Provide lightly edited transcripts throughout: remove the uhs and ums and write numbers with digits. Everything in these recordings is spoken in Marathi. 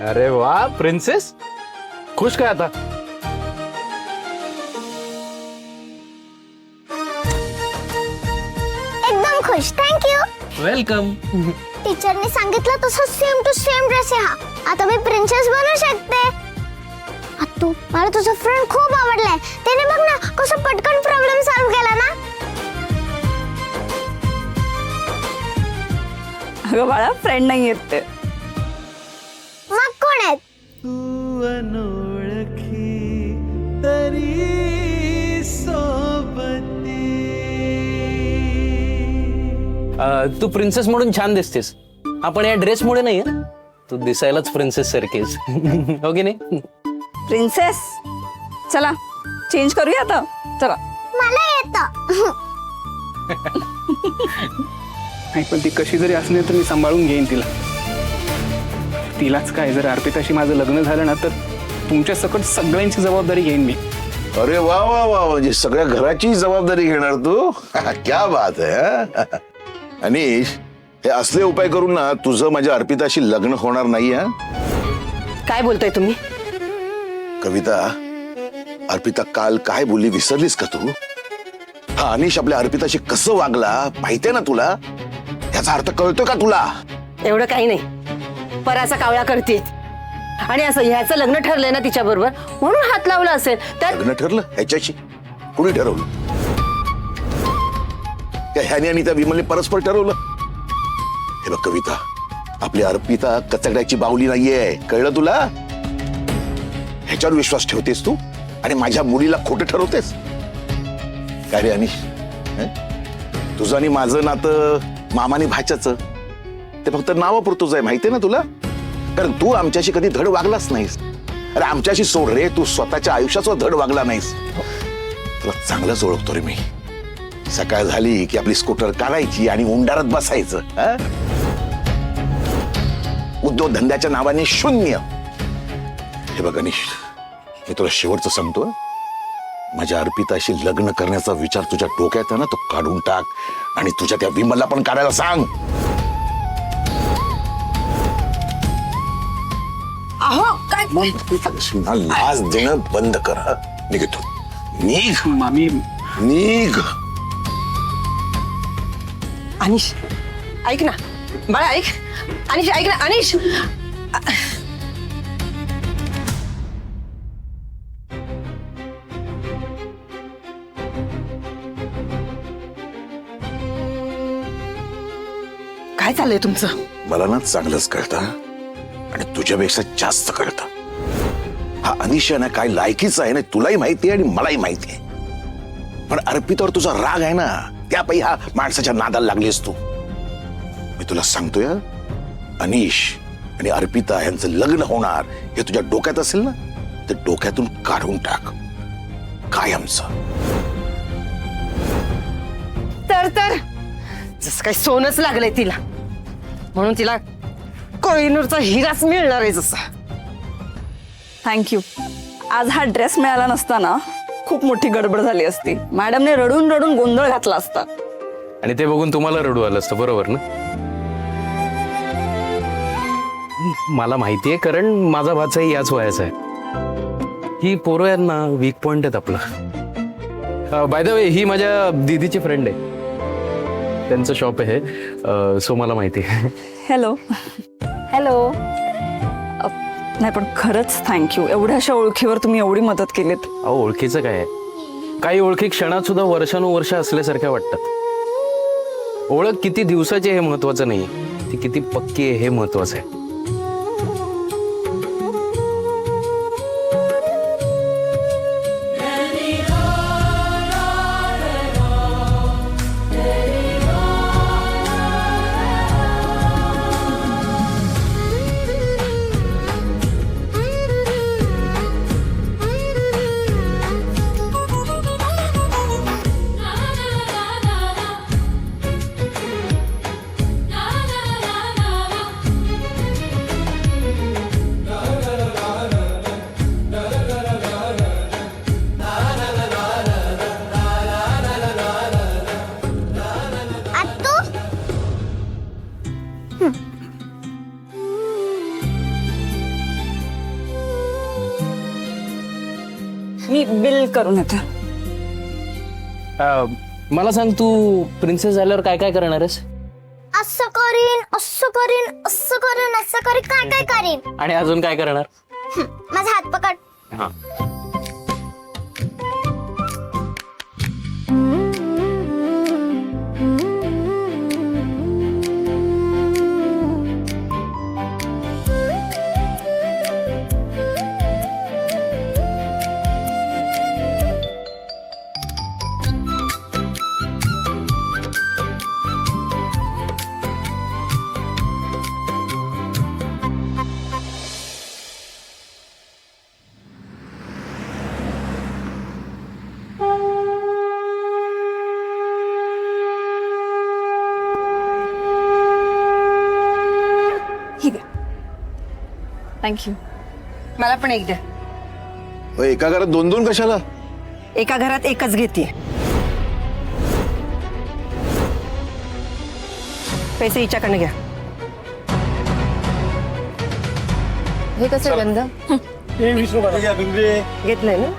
अरे वाह प्रिंसेस, खुश काय आता? एकदम खुश. थँक्यू. वेलकम. टीचरने सांगितलं तसं सेम टू सेम ड्रेस आहे हा. आता मी प्रिन्सेस बनू शकते. तू मला तुझा फ्रेंड खूप आवडलाय. त्याने बघ ना कसं पटकन प्रॉब्लेम सॉल्व्ह केला ना. अगं बाळा, फ्रेंड नाही येत ते. मग कोण आहेत? तू अनोळखी तरी सोबती. तू प्रिन्सेस म्हणून छान दिसतेस. आपण या ड्रेसमुळे नाही, तू दिसायलाच प्रिन्सेस सारखीस. हो की नाही? प्रिन्सेस, चला चेंज करूया आता. चला. मला येतं. नाही, पण ती कशी जरी असली तर मी सांभाळून घेईन तिला. तिलाच काय, जर अर्पिताशी माझं लग्न झालं ना तर तुमच्या सकट सगळ्यांची जबाबदारी घेईन मी. अरे वा वा वा, म्हणजे सगळ्या घराची जबाबदारी घेणार तू. क्या बात आहे. अनिश, हे असले उपाय करून ना तुझं माझ्या अर्पिताशी लग्न होणार नाही. काय बोलताय तुम्ही? कविता, अर्पिता काल काय बोलली विसरलीस का तू? हा अनिश आपल्या अर्पिताशी कसं वागला माहितीये ना तुला? याचा अर्थ कळतोय का तुला? एवढं काही नाही. पराचा कावळा करते आणि असं ह्याचं लग्न ठरलंय ना तिच्या बरोबर, म्हणून हात लावला असेल. त्यात लग्न ठरलं ह्याच्याशी? कुणी ठरवलं? त्या ह्याने आणि त्या विमलने परस्पर ठरवलं. हे बघ कविता, आपली अर्पिता कचकड्याची बाहुली नाहीये, कळलं तुला? ह्याच्यावर विश्वास ठेवतेस तू आणि माझ्या मुलीला खोटं ठरवतेस. काय रे अनिश, तुझं आणि माझं नातं मामाने भाच्याचं ते फक्त नावापुरतंच आहे, माहितीये ना तुला? कारण तू आमच्याशी कधी धड वागलाच नाहीस. अरे आमच्याशी सोड रे, तू स्वतःच्या आयुष्याचा धड वागला नाहीस. तुला चांगलंच ओळखतो रे मी. सकाळ झाली की आपली स्कूटर काढायची आणि उंडारत बसायचं. उद्योगधंद्याच्या नावाने शून्य. हे बघ अनिश, मी तुला शेवटचं सांगतो, माझ्या अर्पिताशी लग्न करण्याचा विचार तुझ्या डोक्यात आहे ना, तो काढून टाक आणि तुझ्या त्या विमलला पण काढायला सांग. अहो काय लाज देणं बंद कर. निघतो, निघ मामी. निघ. अनिश ऐक ना बाळा, ऐक. अनिश ऐक ना. अनिश काय चाललंय तुमचं? मला ना चांगलंच कळतं आणि तुझ्यापेक्षा जास्त कळतं. हा अनिश आहे ना काय लायकीचा आहे ना, तुलाही माहिती आहे आणि मलाही माहिती आहे. पण अर्पितावर तुझा राग आहे ना, त्यापायी हा माणसाच्या नादाला लागलीस तू. मी तुला सांगतोय, अनिश आणि अर्पिता यांचं लग्न होणार हे तुझ्या डोक्यात असेल ना, तर डोक्यातून काढून टाक कायमचं. तर जसं काही सोनच लागलंय तिला, म्हणून तिला कोहिनूरचा हिराच मिळणार आहे. जसा थँक्यू. आज हा ड्रेस मिळाला नसता ना, खूप मोठी गडबड झाली असती. मॅडमने रडून रडून गोंधळ घातला असता. आणि ते बघून तुम्हाला रडू आलं असतं, बरोबर ना? मला माहितीये, कारण माझा भाचाही याच वयाचा आहे. ही पोरं आहेत ना, वीक पॉइंट आहेत आपला. बाय द वे, ही माझ्या दीदीची फ्रेंड आहे. त्यांचं शॉप आहे, सो मला माहिती आहे. हॅलो. हॅलो. नाही पण खरंच थँक्यू. एवढ्याशा ओळखीवर तुम्ही एवढी मदत केलीत. अहो, ओळखीचं काय आहे? काही ओळखी क्षणात सुद्धा वर्षानुवर्ष असल्यासारख्या वाटतात. ओळख किती दिवसाची हे महत्वाचं नाही, ती किती पक्की आहे हे महत्वाचं आहे. मी बिल करून येते. मला सांग, तू प्रिन्सेस झाल्यावर काय काय करणार आहेस? असं करीन, असं करीन, असं करीन, असं करीन, काय काय करीन. आणि अजून काय करणार? माझा हात पकड. हा. ठीक आहे. थँक्यू. मला पण एक द्या. एका घरात दोन दोन कशाला? एका घरात एकच घेते. पैसे हिच्याकडनं घ्या. हे कसं गंध घेतलंय ना?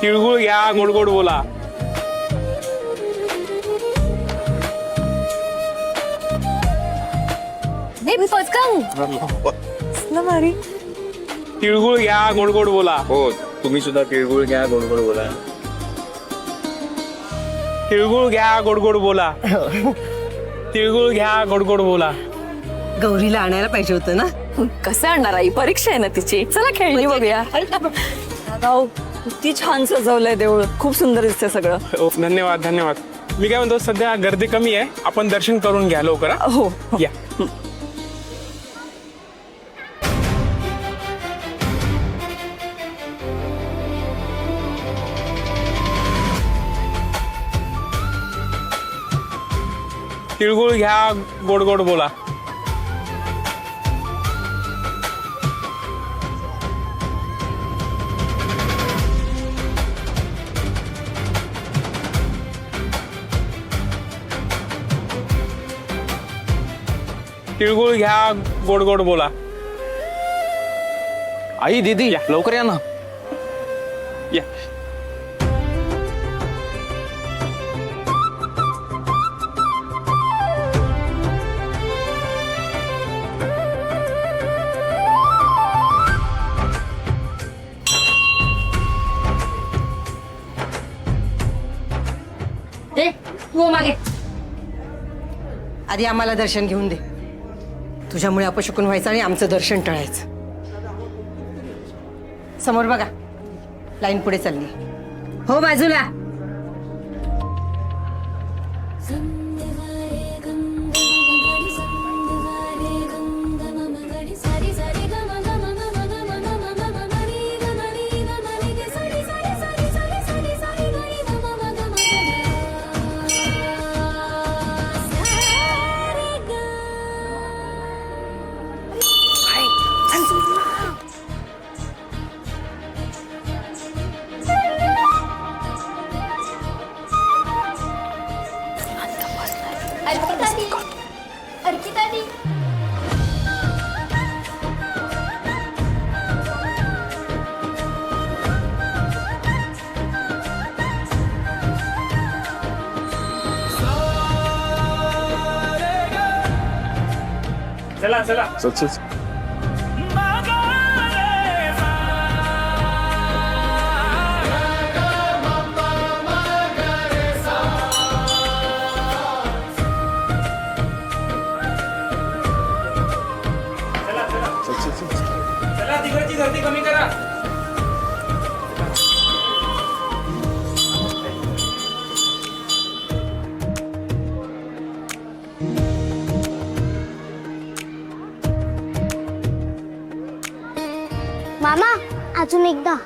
तिळगुळ घ्या, गोड गोड बोला. तिळगुळ घ्या, गोड गोड बोला. हो, तुम्ही सुद्धा तिळगुळ घ्या, गोड गोड बोला. तिळगुळ घ्या, गोड गोड बोला. तिळगुळ घ्या, गोड गोड बोला. गौरीला आणायला पाहिजे होतं ना. कसं आणणार आई? परीक्षा आहे ना तिची. चला खेळणी बघूया. दादा, किती छान सजवलंय देऊळ. खूप सुंदर दिसतंय सगळं. हो, धन्यवाद धन्यवाद. मी काय म्हणतो, सध्या गर्दी कमी आहे, आपण दर्शन करून घ्या लवकर. हा? हो हो. या. तिळगुळ घ्या, गोड गोड बोला. तिळगुळ घ्या, गोड गोड बोला. आई, दीदी, लवकर या ना. या. आधी आम्हाला दर्शन घेऊन दे. तुझ्यामुळे अपशकुन व्हायचं आणि आमचं दर्शन टळायचं. समोर बघा, लाईन पुढे चालली. हो, बाजूला. अर्पिता दी. चला चला. चल चल चल. चला, तिकडची गर्दी कमी करा. अजून एकदा.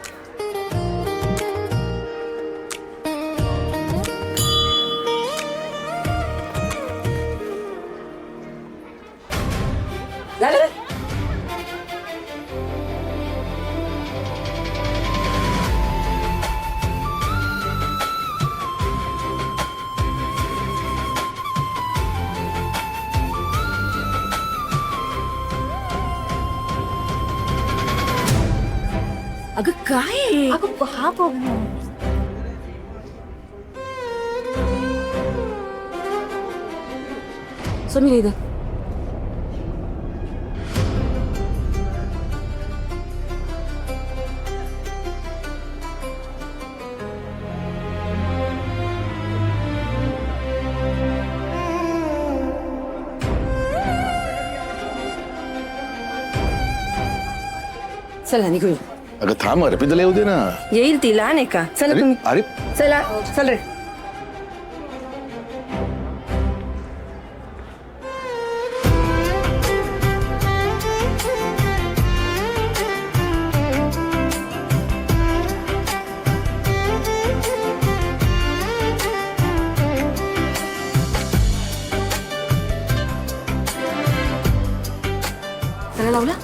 अगं काय अगं हा समीर इथं चला निघूया. अगं थांब, अर्पिताला येऊ दे ना. येईल ती लहान आहे का? चला अरे तुम्ही. अरे चला चल रे. त्याला लावला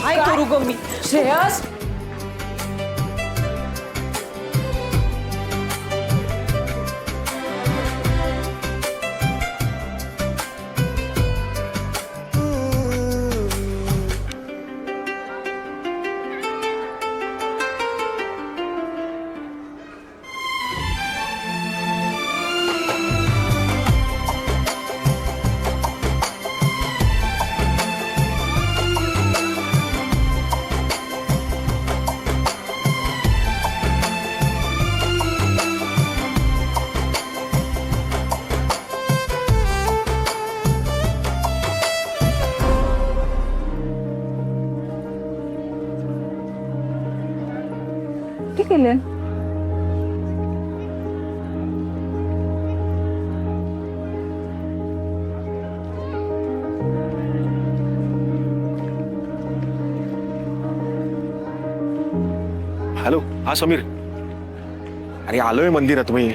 काय करू ग मी? श्रेयस ठीक केलं. हॅलो, हा समीर. अरे आलोय मंदिरात. तुम्ही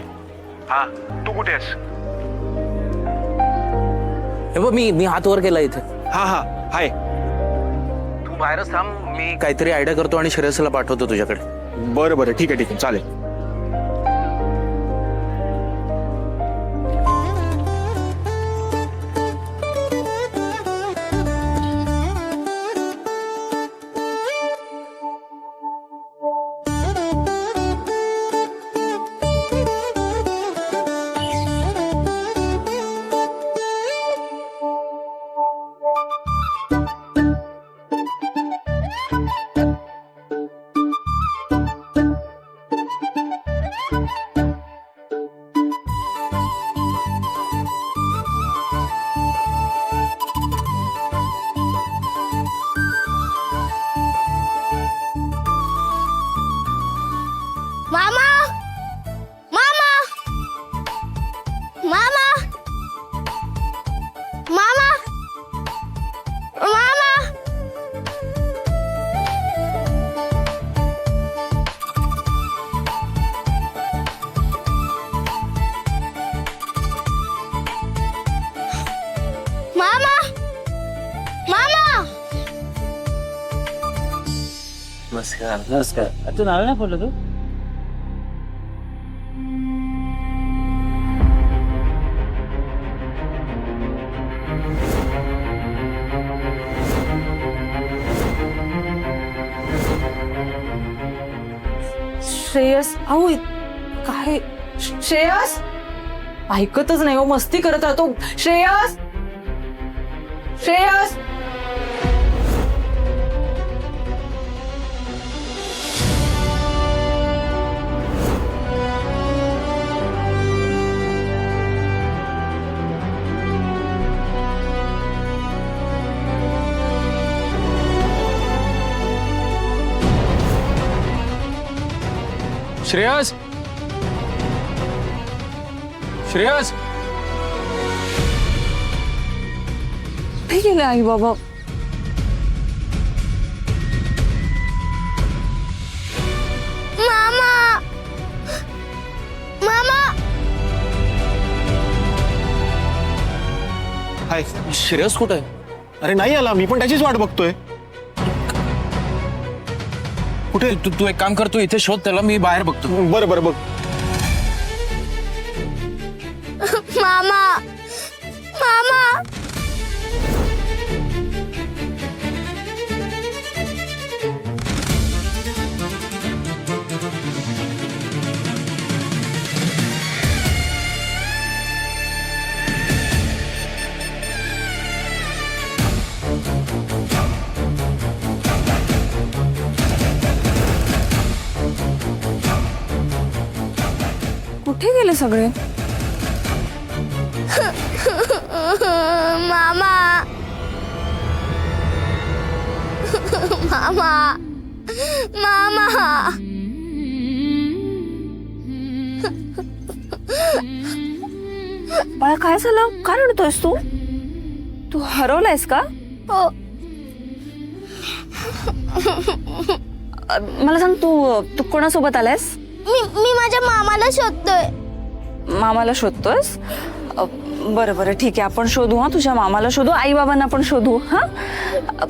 हा तू कुठे आहेस? हे बघ, मी हात वर केला इथे. हा हा हाय. तू बाहेरच थांब, मी काहीतरी आयडिया करतो आणि श्रेयसला पाठवतो तुझ्याकडे. बरं बरं ठीक आहे चालेल. मामा मामा मामा मामा मामा मामा मामा. नमस्कार नमस्कार. तू नाव नाही बोललो तू? श्रेयस अहो काय श्रेयस ऐकतच नाही हो, मस्ती करत राहतो. श्रेयस श्रेयस श्रेयस श्रेयस कुठे गेले आई बाबा? मामा मामा हाय. श्रेयस कुठे आहे? अरे नाही आला, मी पण त्याचीच वाट बघतोय. कुठे? तू एक काम कर, तू इथे शोध त्याला, मी बाहेर बघतो. बरं बरं बघ. मामा मामा कुठे गेले सगळे? मामा मामा मामा बाळा काय झालं? काय रडतोयस तू? तू हरवलायस का? हो मला सांग, तू कोणासोबत आलायस? मी माझ्या मामाला शोधतोय. मामाला शोधतोयस? बरं बरं ठीक आहे, आपण शोधू. हा, तुझ्या मामाला शोधू, आई बाबांना पण शोधू. हा,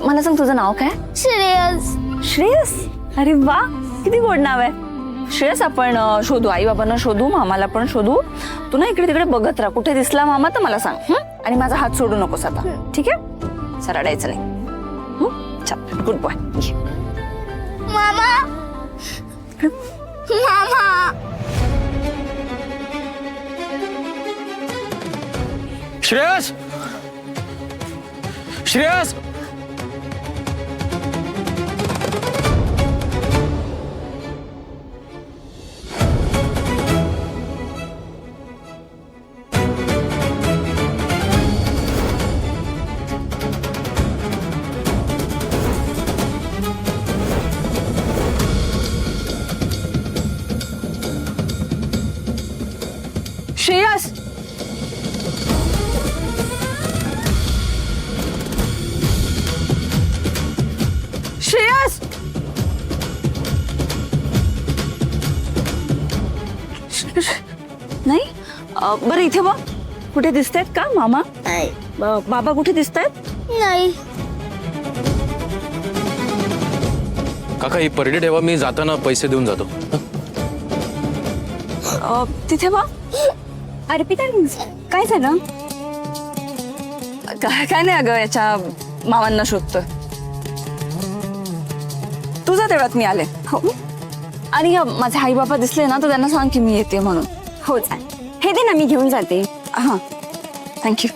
मला सांग तुझं नाव काय? श्रेयस. श्रेयस? अरे वा, किती गोड नाव आहे. श्रेयस, आपण शोधू, आई बाबांना शोधू, मामाला पण शोधू. तू ना इकडे तिकडे बघत राहा, कुठे दिसला मामा तर मला सांग. आणि माझा हात सोडू नकोस आता, ठीक आहे? सरडायचं नाही. चल, गुड बॉय. मामा मामा श्रेयस, श्रेयस, श्रेयस, श्रेयस, नाही बरं इथे बघ, कुठे दिसतायत का मामा? नाही बाबा कुठे दिसतायत? नाही. काका ही परडी ठेवा, मी जाताना पैसे देऊन जातो. तिथे बघ. अर्पिता काय झालं? काय नाही अगं, याच्या मामांना शोधतोय. तुझा तेवढ्यात मी आले. हो, आणि माझे आई बाबा दिसले ना तर त्यांना सांग की मी येते म्हणून. हो चालेल. हे दे ना, मी घेऊन जाते. हा, थँक्यू.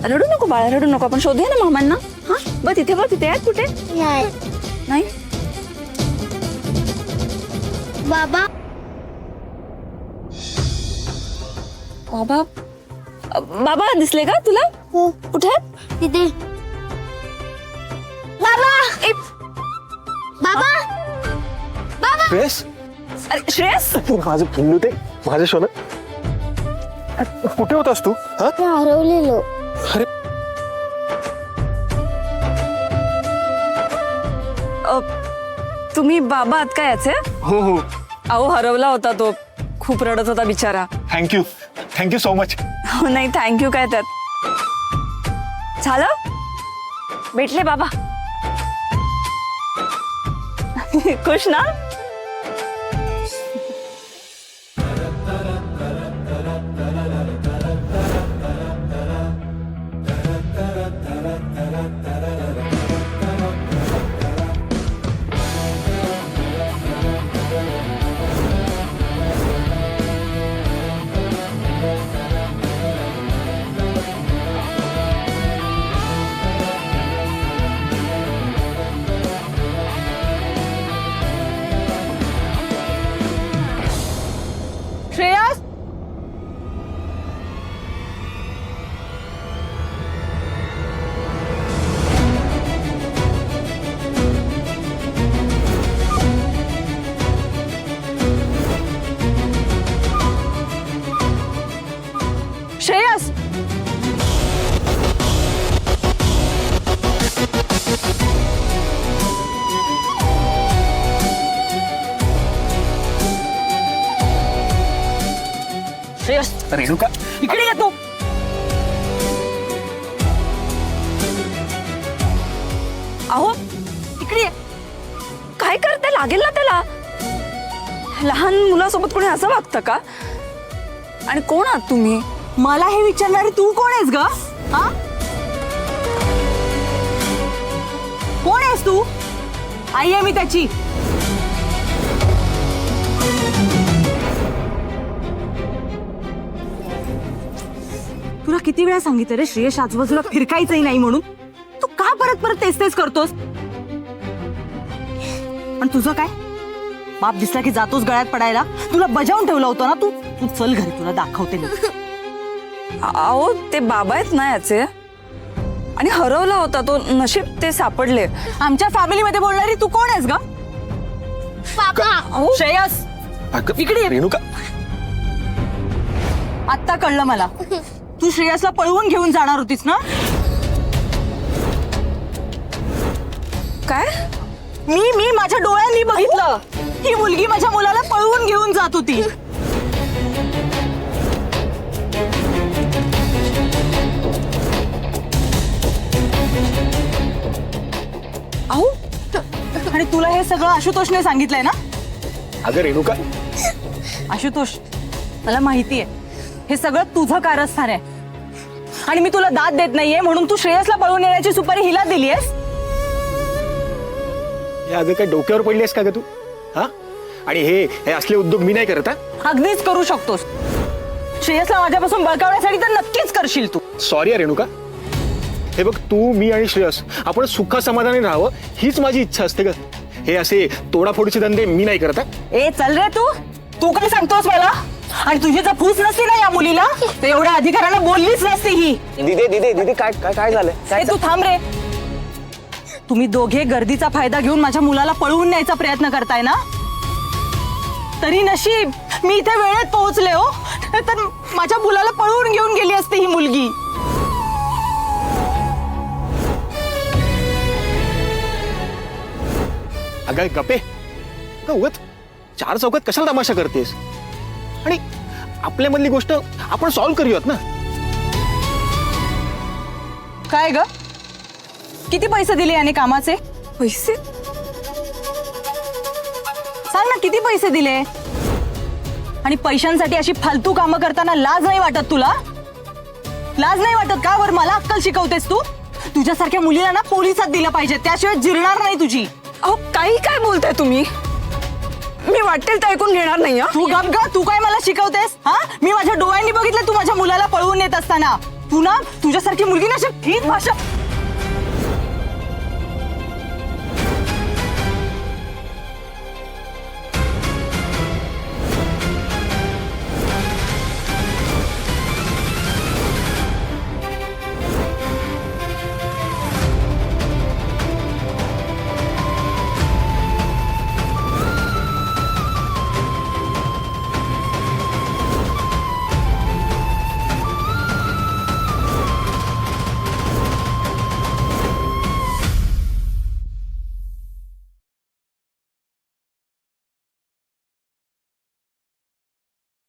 रडू नको बाळा, रडू नको, आपण शोधूया ना मामांना. हा, बघ तिथे बघ, तिथे आहेत कुठे? नाही. नाही. बाबा बाबा, बाबा दिसले का तुला? हो कुठे आहेत? तिथे. बाबा बाबा बाबा श्रेयस, अरे श्रेयस, माझं पिल्लू ते, माझं सोनं. कुठे होतास तू? हा? हरवलेलो. अरे तुम्ही बाबा आहात का याचे? हो हो, अहो हरवला होता तो, खूप रडत होता बिचारा. Thank you, thank you so much. हो नाही, थँक्यू काय त्यात. झालं, भेटले बाबा. खुश ना? श्रेयस रेणुका इकडे ये तू. अहो इकडे ये. काय करते लागेल ना त्याला. लहान मुलासोबत कोणी असं वागतं का. आणि कोण आहात तुम्ही. मला हे विचारणारी तू कोण आहेस ग. हा कोण आहेस तू. आई आहे मी त्याची. तुला किती वेळा सांगितलं रे श्रेयस आजूबाजूला फिरकायचंही नाही म्हणून. तू का परत परत तेच तेच करतोस. पण तुझं काय बाप दिसला की जातोस गळ्यात पडायला. तुला बजावून ठेवलं होतं ना तू. तू चल घरी तुला दाखवते मी. अहो ते बाबा आहेत ना याचे. आणि हरवला होता तो. नशीब ते सापडले. आमच्या फॅमिलीमध्ये बोलणारी तू कोण आहेस ग. पापा श्रेयस अगं, इकडे ये. रेणुका आत्ता कळलं मला. तू श्रेयसला पळवून घेऊन जाणार होतीस ना. काय. मी माझ्या डोळ्यांनी बघितलं. ही मुलगी माझ्या मुलाला पळवून घेऊन जात होती. अहो आणि तुला हे सगळं आशुतोषने सांगितलंय ना. अगं रेणुका आशुतोष मला माहितीये हे सगळं तुझं कारस्थान आहे. आणि मी तुला दाद देत नाहीये म्हणून तू श्रेयसला पळवून येण्याची सुपारी हिला दिलीयस. हे अगं काय डोक्यावर पडलीस का ग तू. हा आणि हे असले उद्योग मी नाही करत. अगदीच करू शकतोस. श्रेयसला माझ्यापासून बळकावण्यासाठी तर नक्कीच करशील तू. सॉरी रेणुका. हे बघ तू मी आणि श्रेयस आपण सुखा समाधानी राहावं हीच माझी इच्छा असते ग. हे असे तोडाफोडीचे धंदे मी नाही करत. ए चल रे तू. तू काय सांगतोस मला. आणि तुझी जर फूस नसती ना या मुलीला तर एवढ्या अधिकारानं बोललीच नसती ही. दीदी काय झालं. तू थांब रे. तुम्ही दोघे गर्दीचा फायदा घेऊन माझ्या मुलाला पळवून न्यायचा प्रयत्न करताय ना. तरी नशीब मी इथे वेळेत पोहोचले हो. तर माझ्या मुलाला पळवून घेऊन गेली असती ही मुलगी. अगं गप्पे उगत चार चौकात कशाला तमाशा करतेस. आणि आपल्यामधली गोष्ट आपण सॉल्व्ह करूयात ना. काय ग किती पैसे दिले याने कामाचे. पैसे. सांग ना किती पैसे दिले. आणि पैशांसाठी अशी फालतू कामं करताना लाज नाही वाटत तुला. लाज नाही वाटत का. वर मला अक्कल शिकवतेस तू. तुझ्यासारख्या मुलीला ना पोलिसात दिलं पाहिजे त्याशिवाय जिरणार नाही तुझी. अहो काही काय बोलताय तुम्ही. मी वाटेल ते ऐकून घेणार नाही. तू गप ग. तू काय मला शिकवतेस. हा मी माझ्या डोळ्यांनी बघितलं तू माझ्या मुलाला पळवून नेत असताना. तू ना तुझ्यासारखी मुलगी ना अशी ठीक भाषा